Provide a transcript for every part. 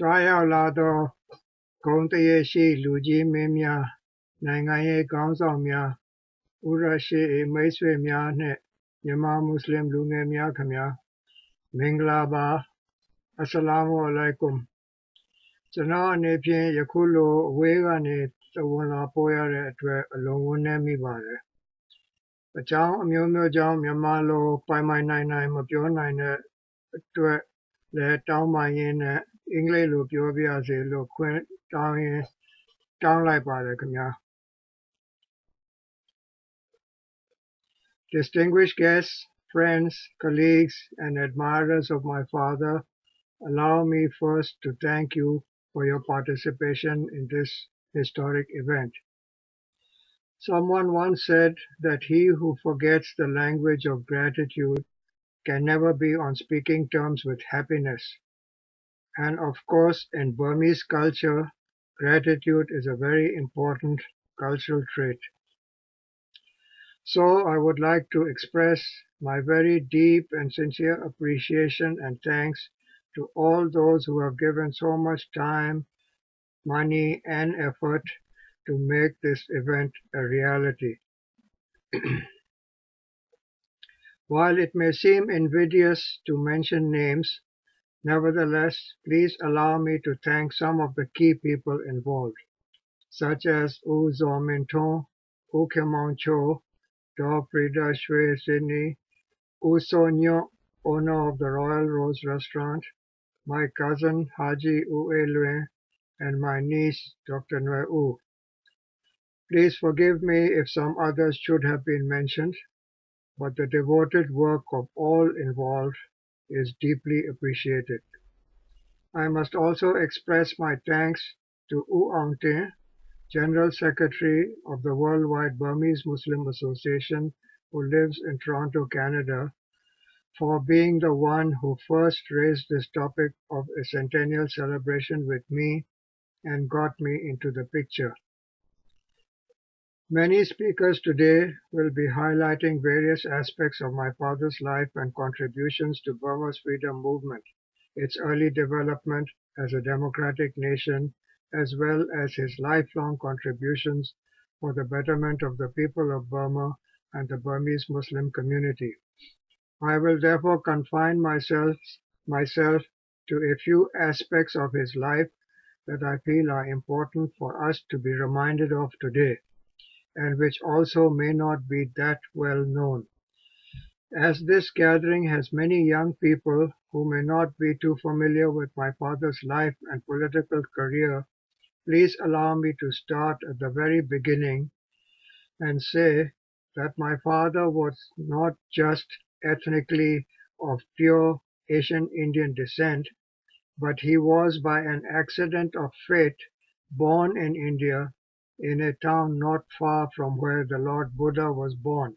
ကြွားရောက်လာသောဂုဏ်သရေရှိလူကြီးမင်းများ၊နိုင်ငံရေးခေါင်းဆောင်များ၊ဦးရရှိ၏မိတ်ဆွေများနှင့်မြန်မာမွတ်စလင်လူငယ်များခင်ဗျားမင်္ဂလာပါအစ္စလာမ်အလိုင်ကွမ်ကျွန်တော်အနေဖြင့်ယခုလိုအဝေးကနေသဝန်လာပို့ရတဲ့အတွက်အလွန်ဝမ်းနည်းမိပါတယ်အကြောင်းအမျိုးမျိုးကြောင့်မြန်မာလိုပိုင်ပိုင်နိုင်နိုင်မပြောနိုင်တဲ့အတွက်လည်းတောင်းပန်ရင်းနဲ့အင်္ဂလိပ်လိုပြောပြရစေလို့ခွင့်တောင်းရင်းတောင်းလိုက်ပါတယ်ခင်ဗျာ Distinguished guests, friends, colleagues, and admirers of my father, allow me first to thank you for your participation in this historic event. Someone once said that he who forgets the language of gratitude can never be on speaking terms with happiness. And of course, in Burmese culture, gratitude is a very important cultural trait. So I would like to express my very deep and sincere appreciation and thanks to all those who have given so much time, money, and effort to make this event a reality. While it may seem invidious to mention names, nevertheless, please allow me to thank some of the key people involved, such as U Zominton, U Kimong Cho, Dor Frida Shwe Sydney, U Sonyo, owner of the Royal Rose Restaurant, my cousin Haji U Elwin, and my niece Dr. Nwe U. Please forgive me if some others should have been mentioned, but the devoted work of all involved is deeply appreciated. I must also express my thanks to U Aung Tin, General Secretary of the Worldwide Burmese Muslim Association, who lives in Toronto, Canada, for being the one who first raised this topic of a centennial celebration with me and got me into the picture. Many speakers today will be highlighting various aspects of my father's life and contributions to Burma's freedom movement, its early development as a democratic nation, as well as his lifelong contributions for the betterment of the people of Burma and the Burmese Muslim community. I will therefore confine myself to a few aspects of his life that I feel are important for us to be reminded of today, and which also may not be that well known. As this gathering has many young people who may not be too familiar with my father's life and political career, please allow me to start at the very beginning and say that my father was not just ethnically of pure Asian Indian descent, but he was by an accident of fate born in India in a town not far from where the Lord Buddha was born.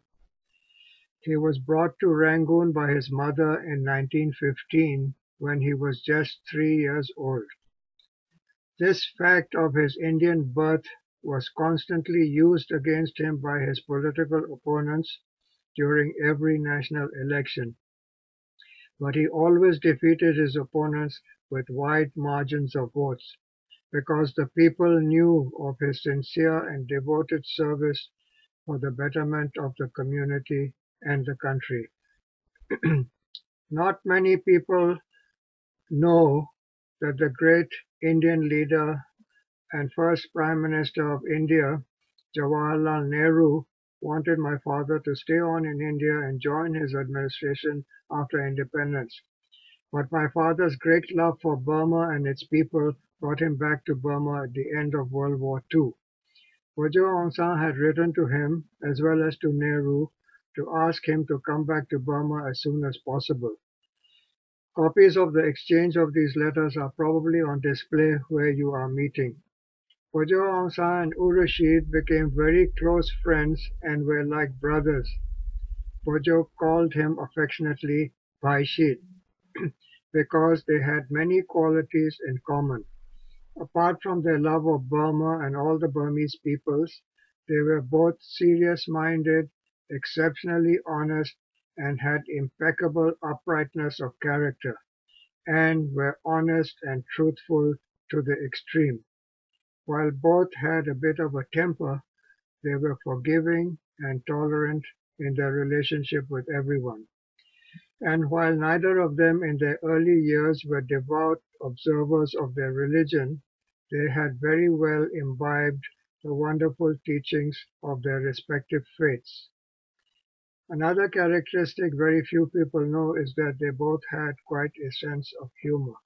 He was brought to Rangoon by his mother in 1915 when he was just 3 years old. This fact of his Indian birth was constantly used against him by his political opponents during every national election, but he always defeated his opponents with wide margins of votes, because the people knew of his sincere and devoted service for the betterment of the community and the country. Not many people know that the great Indian leader and first Prime Minister of India, Jawaharlal Nehru, wanted my father to stay on in India and join his administration after independence. But my father's great love for Burma and its people brought him back to Burma at the end of World War II. Bojo Aung San had written to him, as well as to Nehru, to ask him to come back to Burma as soon as possible. Copies of the exchange of these letters are probably on display where you are meeting. Bojo Aung San and U Rashid became very close friends and were like brothers. Bojo called him affectionately Bhai Shid because they had many qualities in common. Apart from their love of Burma and all the Burmese peoples, they were both serious-minded, exceptionally honest, and had impeccable uprightness of character, and were honest and truthful to the extreme. While both had a bit of a temper, they were forgiving and tolerant in their relationship with everyone. And while neither of them in their early years were devout observers of their religion, they had very well imbibed the wonderful teachings of their respective faiths. Another characteristic very few people know is that they both had quite a sense of humor.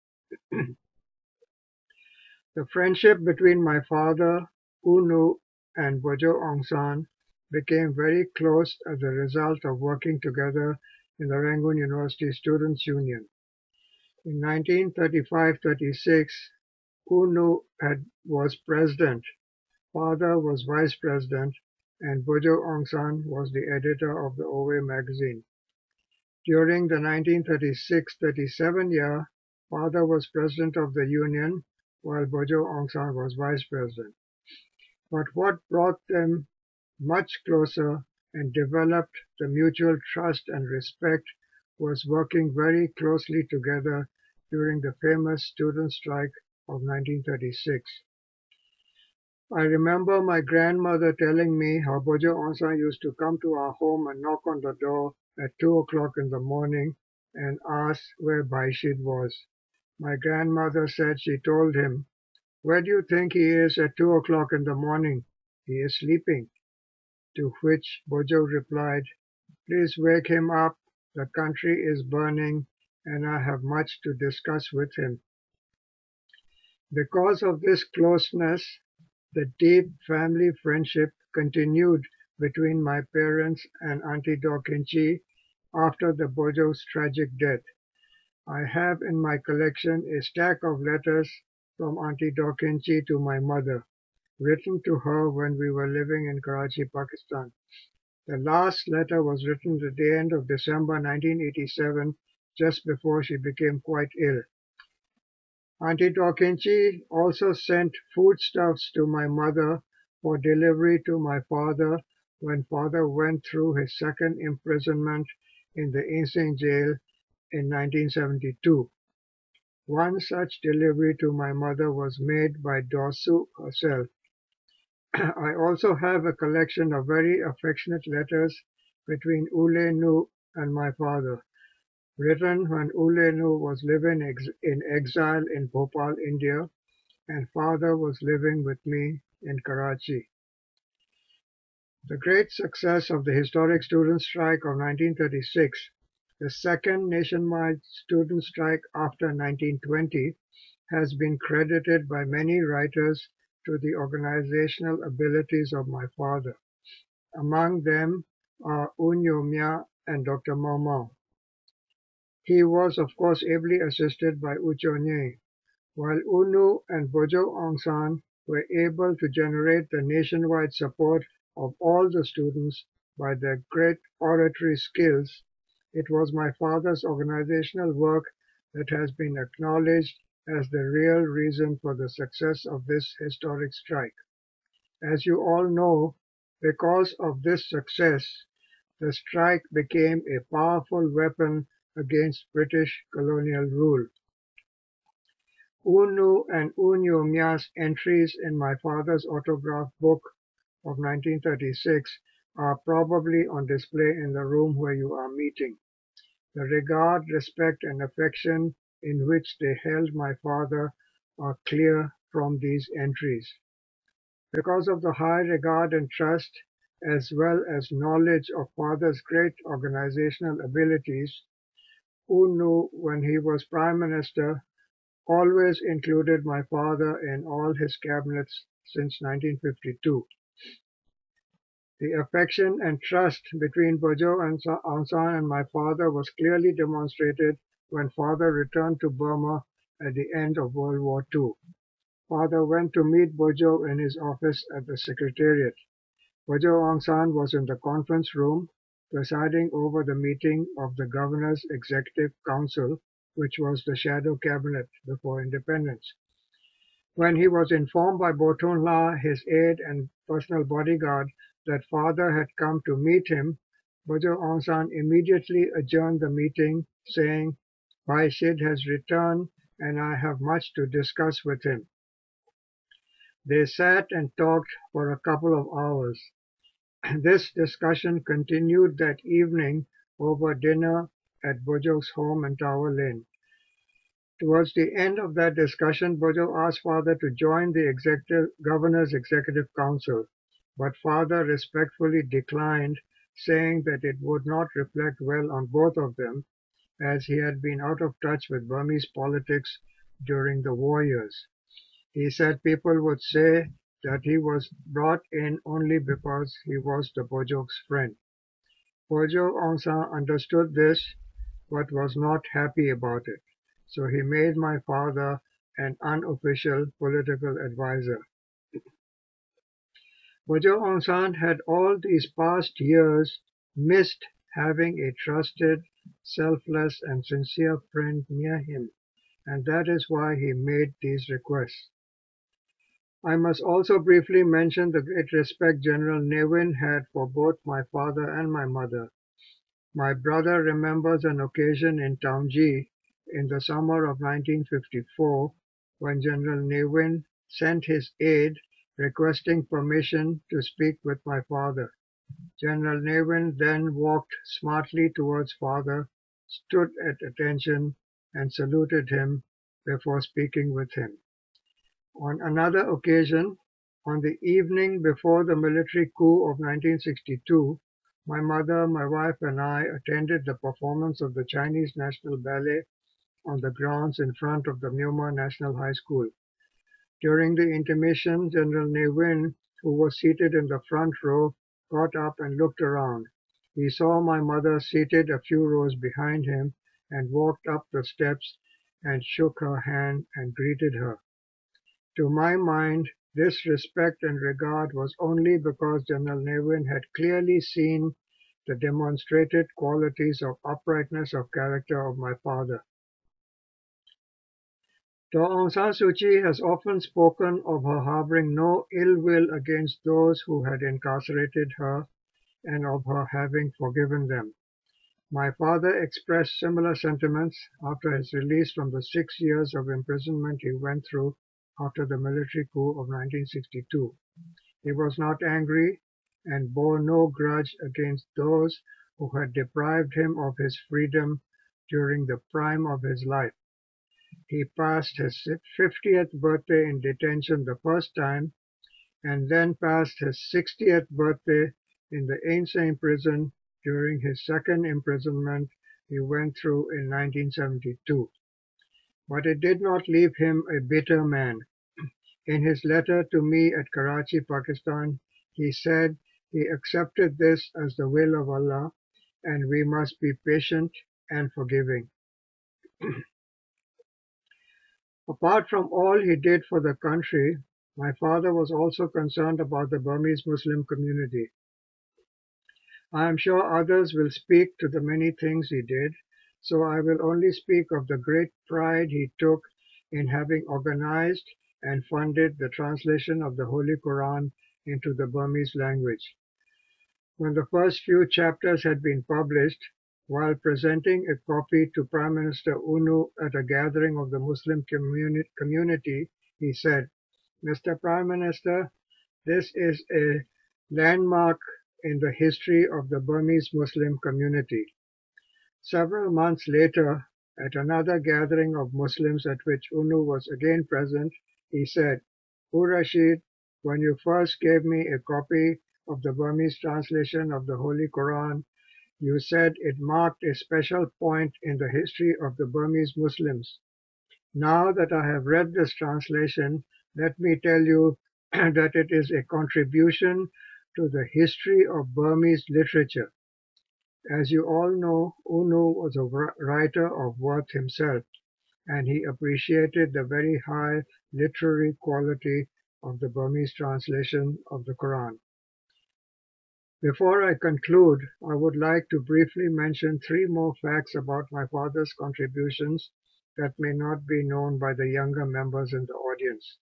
The friendship between my father, U Nu, and Bojo Aung San became very close as a result of working together in the Rangoon University Students' Union. In 1935-36, U Nu was president, father was vice president, and Bojo Aung San was the editor of the Owe magazine. During the 1936-37 year, father was president of the union, while Bojo Aung San was vice president. But what brought them much closer and developed the mutual trust and respect was working very closely together during the famous student strike of 1936. I remember my grandmother telling me how Bojo Aung San used to come to our home and knock on the door at 2 o'clock in the morning and ask where Rashid was. My grandmother said she told him, "Where do you think he is at 2 o'clock in the morning? He is sleeping." To which Bojo replied, "Please wake him up. The country is burning and I have much to discuss with him." Because of this closeness, the deep family friendship continued between my parents and Auntie Dorkinchi after the Bojo's tragic death. I have in my collection a stack of letters from Auntie Dorkinchi to my mother, written to her when we were living in Karachi, Pakistan. The last letter was written at the end of December 1987, just before she became quite ill. Auntie Dorkinchi also sent foodstuffs to my mother for delivery to my father when father went through his second imprisonment in the Insane jail in 1972. One such delivery to my mother was made by Dosu herself. I also have a collection of very affectionate letters between Ule Nu and my father, written when Ule Nu was living in exile in Bhopal, India, and father was living with me in Karachi. The great success of the historic student strike of 1936, the second nationwide student strike after 1920, has been credited by many writers to the organizational abilities of my father. Among them are Unyo Mya and Dr. Mau. He was of course ably assisted by Ucho Nye, while UNU and Bojo Aung San were able to generate the nationwide support of all the students by their great oratory skills. It was my father's organizational work that has been acknowledged as the real reason for the success of this historic strike. As you all know, because of this success, the strike became a powerful weapon against British colonial rule. UNU and Unyo Mya's entries in my father's autograph book of 1936 are probably on display in the room where you are meeting. The regard, respect, and affection in which they held my father are clear from these entries. Because of the high regard and trust, as well as knowledge of father's great organizational abilities, UNU, when he was Prime Minister, always included my father in all his cabinets since 1952. The affection and trust between Bojo Aung San and my father was clearly demonstrated when father returned to Burma at the end of World War II. Father went to meet Bojo in his office at the Secretariat. Bojo Aung San was in the conference room, presiding over the meeting of the Governor's Executive Council, which was the shadow cabinet before independence. When he was informed by Botun La, his aide and personal bodyguard, that father had come to meet him, Bojo Aung San immediately adjourned the meeting, saying, Rashid has returned and I have much to discuss with him. They sat and talked for a couple of hours. This discussion continued that evening over dinner at Bojok's home in Tower Lane. Towards the end of that discussion, Bojok asked Father to join the Governor's Executive Council, but Father respectfully declined, saying that it would not reflect well on both of them, as he had been out of touch with Burmese politics during the war years. He said people would say that he was brought in only because he was the Bojok's friend. Bojok Aung San understood this but was not happy about it, so he made my father an unofficial political advisor. Bojok Aung San had all these past years missed having a trusted, selfless and sincere friend near him, and that is why he made these requests. I must also briefly mention the great respect General Ne Win had for both my father and my mother. My brother remembers an occasion in Taunji in the summer of 1954 when General Ne Win sent his aide requesting permission to speak with my father. General Ne Win then walked smartly towards father, stood at attention, and saluted him before speaking with him. On another occasion, on the evening before the military coup of 1962, my mother, my wife and I attended the performance of the Chinese National Ballet on the grounds in front of the Myanmar National High School. During the intermission, General Ne Win, who was seated in the front row, got up and looked around. He saw my mother seated a few rows behind him and walked up the steps and shook her hand and greeted her. To my mind, this respect and regard was only because General Ne Win had clearly seen the demonstrated qualities of uprightness of character of my father. Daw Aung San Suu Kyi has often spoken of her harboring no ill will against those who had incarcerated her and of her having forgiven them. My father expressed similar sentiments after his release from the 6 years of imprisonment he went through after the military coup of 1962. He was not angry and bore no grudge against those who had deprived him of his freedom during the prime of his life. He passed his 50th birthday in detention the first time and then passed his 60th birthday in the Ain Sing prison during his second imprisonment he went through in 1972. But it did not leave him a bitter man. In his letter to me at Karachi, Pakistan, he said he accepted this as the will of Allah and we must be patient and forgiving. Apart from all he did for the country, my father was also concerned about the Burmese Muslim community. I am sure others will speak to the many things he did, so I will only speak of the great pride he took in having organized and funded the translation of the Holy Quran into the Burmese language. When the first few chapters had been published, while presenting a copy to Prime Minister UNU at a gathering of the Muslim community, he said, "Mr. Prime Minister, this is a landmark in the history of the Burmese Muslim community." Several months later, at another gathering of Muslims at which UNU was again present, he said, Rashid, when you first gave me a copy of the Burmese translation of the Holy Quran, you said it marked a special point in the history of the Burmese Muslims. Now that I have read this translation, let me tell you that it is a contribution to the history of Burmese literature. As you all know, UNU was a writer of worth himself, and he appreciated the very high literary quality of the Burmese translation of the Quran. Before I conclude, I would like to briefly mention 3 more facts about my father's contributions that may not be known by the younger members in the audience.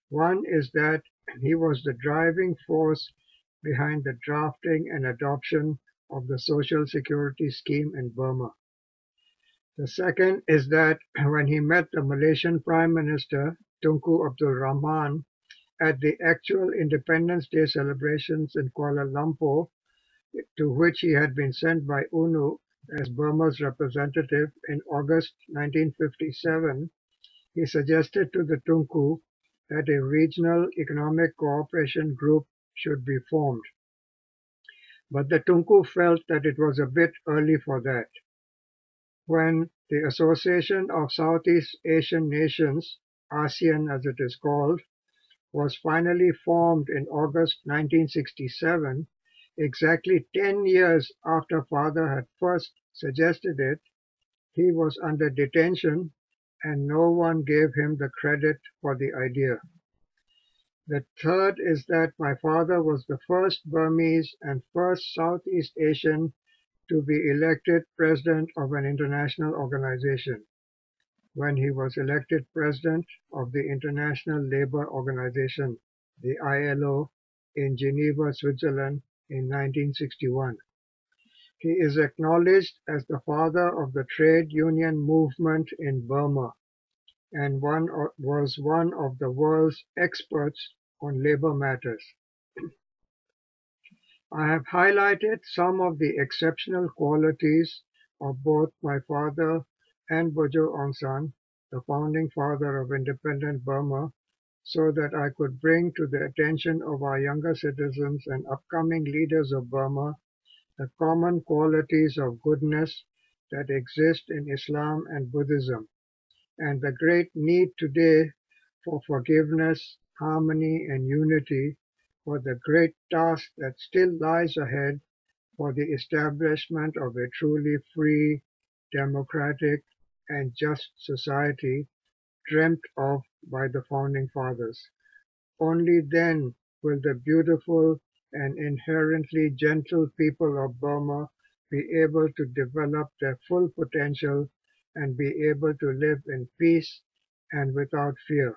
One is that he was the driving force behind the drafting and adoption of the Social Security scheme in Burma. The second is that when he met the Malaysian Prime Minister Tunku Abdul Rahman at the actual Independence Day celebrations in Kuala Lumpur, to which he had been sent by UNO as Burma's representative in August 1957, he suggested to the Tunku that a regional economic cooperation group should be formed. But the Tunku felt that it was a bit early for that. When the Association of Southeast Asian Nations, ASEAN as it is called, was finally formed in August 1967, exactly 10 years after Father had first suggested it, he was under detention and no one gave him the credit for the idea. The third is that my father was the first Burmese and first Southeast Asian to be elected president of an international organization, when he was elected president of the International Labour Organization, the ILO, in Geneva, Switzerland in 1961. He is acknowledged as the father of the trade union movement in Burma and was one of the world's experts on labor matters. I have highlighted some of the exceptional qualities of both my father and Bojo Aung San, the founding father of independent Burma, so that I could bring to the attention of our younger citizens and upcoming leaders of Burma the common qualities of goodness that exist in Islam and Buddhism, and the great need today for forgiveness, harmony, and unity, for the great task that still lies ahead for the establishment of a truly free, democratic, and just society dreamt of by the founding fathers. Only then will the beautiful and inherently gentle people of Burma be able to develop their full potential and be able to live in peace and without fear.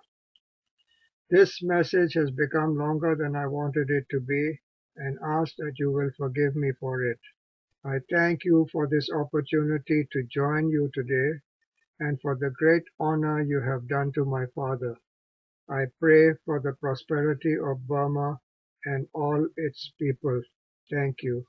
This message has become longer than I wanted it to be, and ask that you will forgive me for it. I thank you for this opportunity to join you today and for the great honor you have done to my father. I pray for the prosperity of Burma and all its people. Thank you.